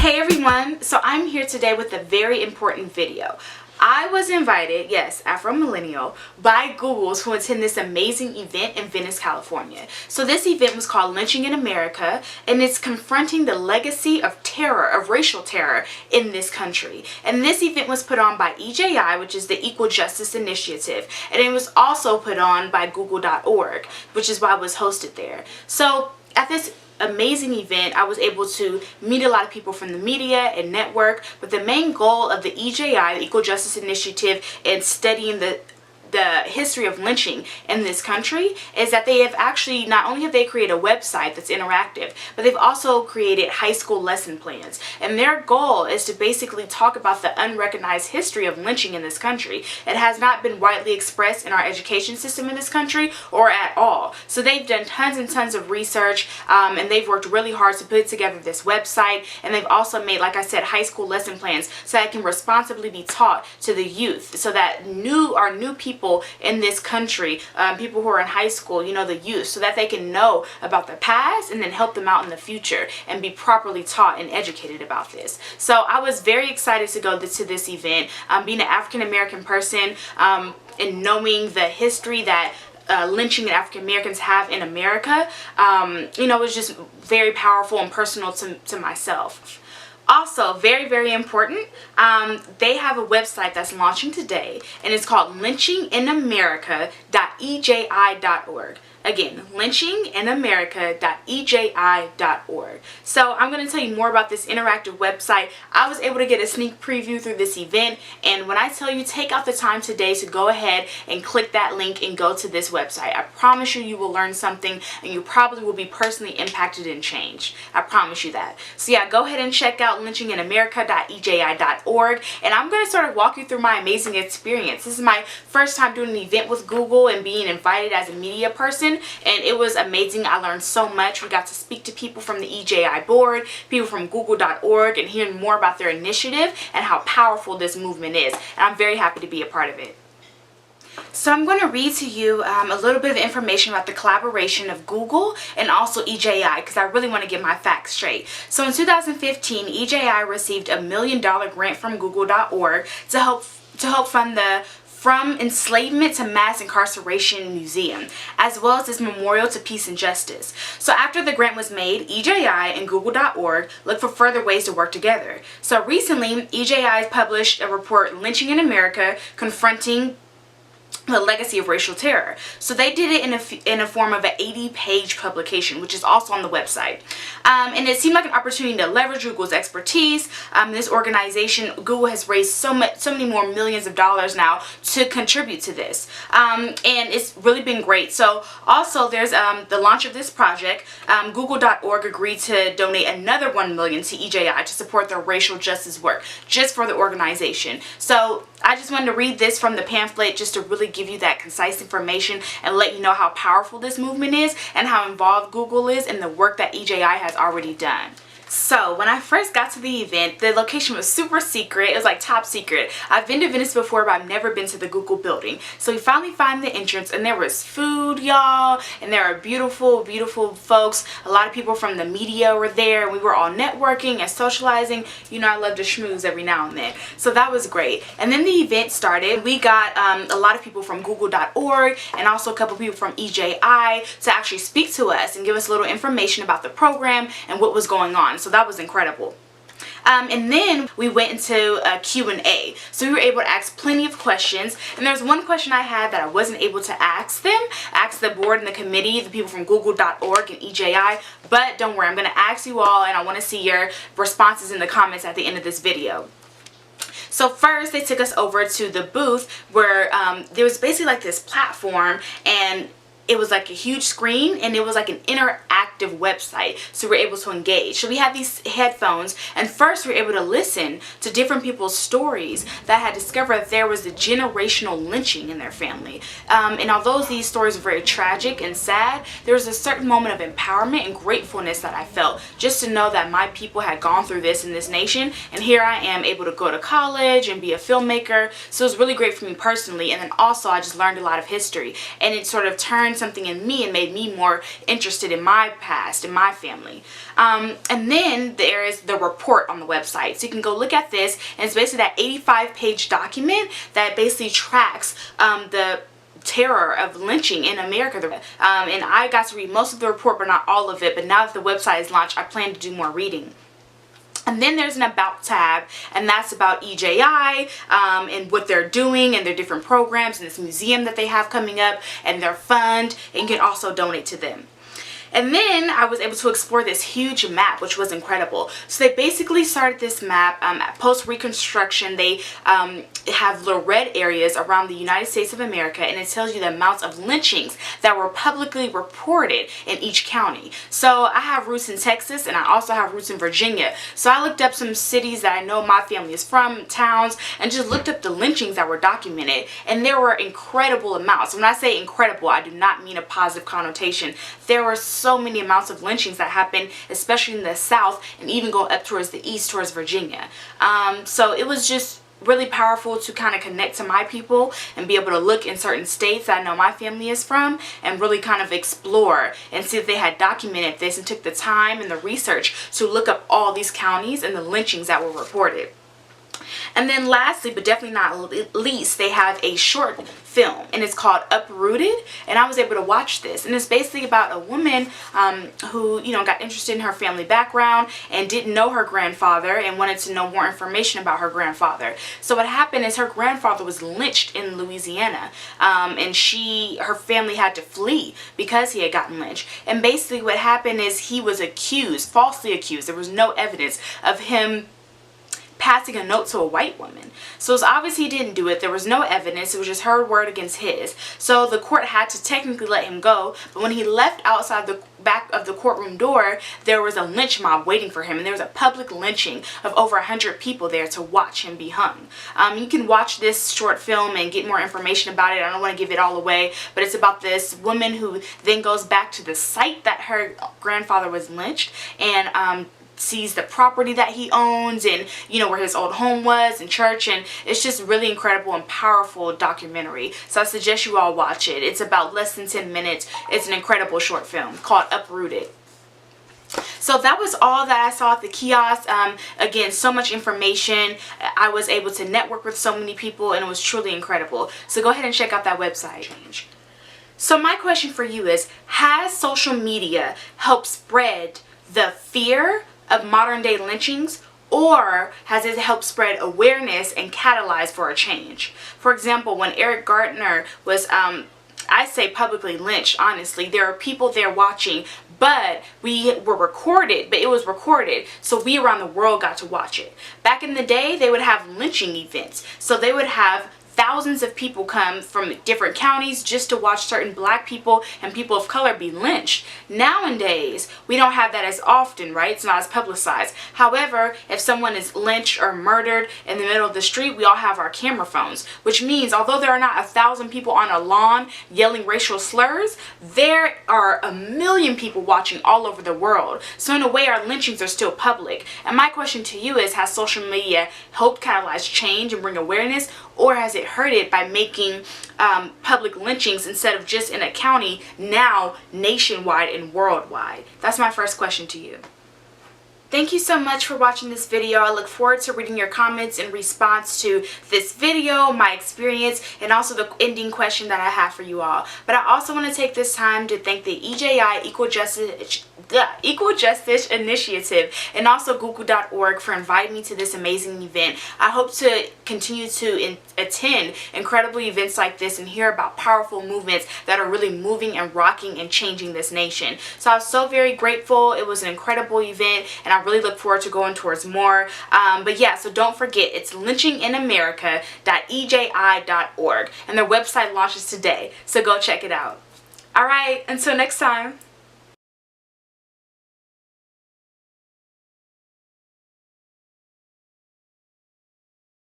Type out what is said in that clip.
Hey everyone, so I'm here today with a very important video. I was invited, yes, Afro-Millennial, by Google to attend this amazing event in Venice, California. So this event was called Lynching in America, and it's confronting the legacy of terror, of racial terror in this country. And this event was put on by EJI, which is the Equal Justice Initiative, and it was also put on by Google.org, which is why it was hosted there. So at this amazing event, I was able to meet a lot of people from the media and network, but the main goal of the EJI, the Equal Justice Initiative, and studying the history of lynching in this country is that they have actually, not only have they created a website that's interactive, but they've also created high school lesson plans. And their goal is to basically talk about the unrecognized history of lynching in this country. It has not been widely expressed in our education system in this country or at all. So they've done tons and tons of research, and they've worked really hard to put together this website. And they've also made, like I said, high school lesson plans so that it can responsibly be taught to the youth, so that our new people in this country, people who are in high school, you know, the youth, so that they can know about the past and then help them out in the future and be properly taught and educated about this. So I was very excited to go to this event, being an African American person, and knowing the history that lynching that African Americans have in America. You know, it was just very powerful and personal to myself. Also, very, very important, they have a website that's launching today, and it's called lynchinginamerica.eji.org. Again, lynchinginamerica.eji.org. So I'm going to tell you more about this interactive website. I was able to get a sneak preview through this event, and when I tell you, take out the time today to go ahead and click that link and go to this website. I promise you, you will learn something, and you probably will be personally impacted and changed. I promise you that. So yeah, go ahead and check out lynchinginamerica.eji.org, and I'm going to sort of walk you through my amazing experience. This is my first time doing an event with Google and being invited as a media person, and it was amazing. I learned so much. We got to speak to people from the EJI board, people from Google.org, and hearing more about their initiative and how powerful this movement is, and I'm very happy to be a part of it. So I'm going to read to you a little bit of information about the collaboration of Google and also EJI, because I really want to get my facts straight. So in 2015, EJI received a $1 million grant from Google.org to help fund the From Enslavement to Mass Incarceration Museum, as well as this memorial to peace and justice. So after the grant was made, EJI and Google.org looked for further ways to work together. So recently, EJI published a report, Lynching in America, Confronting the Legacy of Racial Terror. So they did it in a form of an 80-page publication, which is also on the website. And it seemed like an opportunity to leverage Google's expertise. This organization, Google, has raised so many more millions of dollars now to contribute to this. And it's really been great. So also there's the launch of this project. Google.org agreed to donate another $1 million to EJI to support their racial justice work, just for the organization. So I just wanted to read this from the pamphlet just to really give you that concise information and let you know how powerful this movement is and how involved Google is in the work that EJI has already done. So when I first got to the event, the location was super secret. It was like top secret. I've been to Venice before, but I've never been to the Google building. So we finally found the entrance, and there was food, y'all, and there were beautiful, beautiful folks. A lot of people from the media were there. We were all networking and socializing. You know, I love to schmooze every now and then. So that was great. And then the event started. We got a lot of people from Google.org and also a couple people from EJI to actually speak to us and give us a little information about the program and what was going on. So that was incredible. And then we went into a Q&A. So we were able to ask plenty of questions. And there's one question I had that I wasn't able to ask the board and the committee, the people from Google.org and EJI. But don't worry, I'm going to ask you all, and I want to see your responses in the comments at the end of this video. So first, they took us over to the booth where there was basically like this platform, and it was like a huge screen, and it was like an interactive website, so we're able to engage. So we had these headphones, and first we were able to listen to different people's stories that had discovered that there was a generational lynching in their family. And although these stories are very tragic and sad, there was a certain moment of empowerment and gratefulness that I felt, just to know that my people had gone through this in this nation, and here I am able to go to college and be a filmmaker. So it was really great for me personally, and then also I just learned a lot of history, and it sort of turned something in me and made me more interested in my past past, in my family. And then there is the report on the website. So you can go look at this, and it's basically that 85-page document that basically tracks the terror of lynching in America. And I got to read most of the report, but not all of it. But now that the website is launched, I plan to do more reading. And then there's an About tab, and that's about EJI and what they're doing and their different programs and this museum that they have coming up and their fund, and you can also donate to them. And then I was able to explore this huge map, which was incredible. So they basically started this map post-Reconstruction. They have little red areas around the United States of America, and it tells you the amounts of lynchings that were publicly reported in each county. So I have roots in Texas, and I also have roots in Virginia. So I looked up some cities that I know my family is from, towns, and just looked up the lynchings that were documented, and there were incredible amounts. When I say incredible, I do not mean a positive connotation. There were so many amounts of lynchings that happened, especially in the South, and even go up towards the east, towards Virginia. So it was just really powerful to kind of connect to my people and be able to look in certain states that I know my family is from and really kind of explore and see if they had documented this and took the time and the research to look up all these counties and the lynchings that were reported. And then lastly, but definitely not least, they have a short film, and it's called Uprooted, and I was able to watch this, and it's basically about a woman who, you know, got interested in her family background and didn't know her grandfather and wanted to know more information about her grandfather. So what happened is her grandfather was lynched in Louisiana, and her family had to flee because he had gotten lynched. And basically what happened is he was accused, falsely accused. There was no evidence of him passing a note to a white woman. So it's obvious he didn't do it. There was no evidence. It was just her word against his. So the court had to technically let him go. But when he left outside the back of the courtroom door, there was a lynch mob waiting for him. And there was a public lynching of over 100 people there to watch him be hung. You can watch this short film and get more information about it. I don't want to give it all away. But it's about this woman who then goes back to the site that her grandfather was lynched and sees the property that he owns and, you know, where his old home was and church, and it's just really incredible and powerful documentary. So I suggest you all watch it. It's about less than 10 minutes. It's an incredible short film called Uprooted. So that was all that I saw at the kiosk. Again, so much information. I was able to network with so many people, and it was truly incredible. So go ahead and check out that website. So my question for you is, has social media helped spread the fear of modern day lynchings, or has it helped spread awareness and catalyze for a change? For example, when Eric Garner was, I say publicly lynched, honestly, there are people there watching, but we were recorded, but it was recorded, so we around the world got to watch it. Back in the day, they would have lynching events, so they would have thousands of people come from different counties just to watch certain black people and people of color be lynched. Nowadays, we don't have that as often, right? It's not as publicized. However, if someone is lynched or murdered in the middle of the street, we all have our camera phones, which means although there are not 1,000 people on a lawn yelling racial slurs, there are 1 million people watching all over the world. So in a way, our lynchings are still public. And my question to you is, has social media helped catalyze change and bring awareness, or has it hurt it by making public lynchings, instead of just in a county, now nationwide and worldwide? That's my first question to you. Thank you so much for watching this video. I look forward to reading your comments in response to this video, my experience, and also the ending question that I have for you all. But I also want to take this time to thank the EJI Equal Justice Initiative and also Google.org for inviting me to this amazing event. I hope to continue to attend incredible events like this and hear about powerful movements that are really moving and rocking and changing this nation. So I was so very grateful. It was an incredible event, and I really look forward to going towards more. But yeah, so don't forget, it's lynchinginamerica.eji.org, and their website launches today. So go check it out. All right, until next time.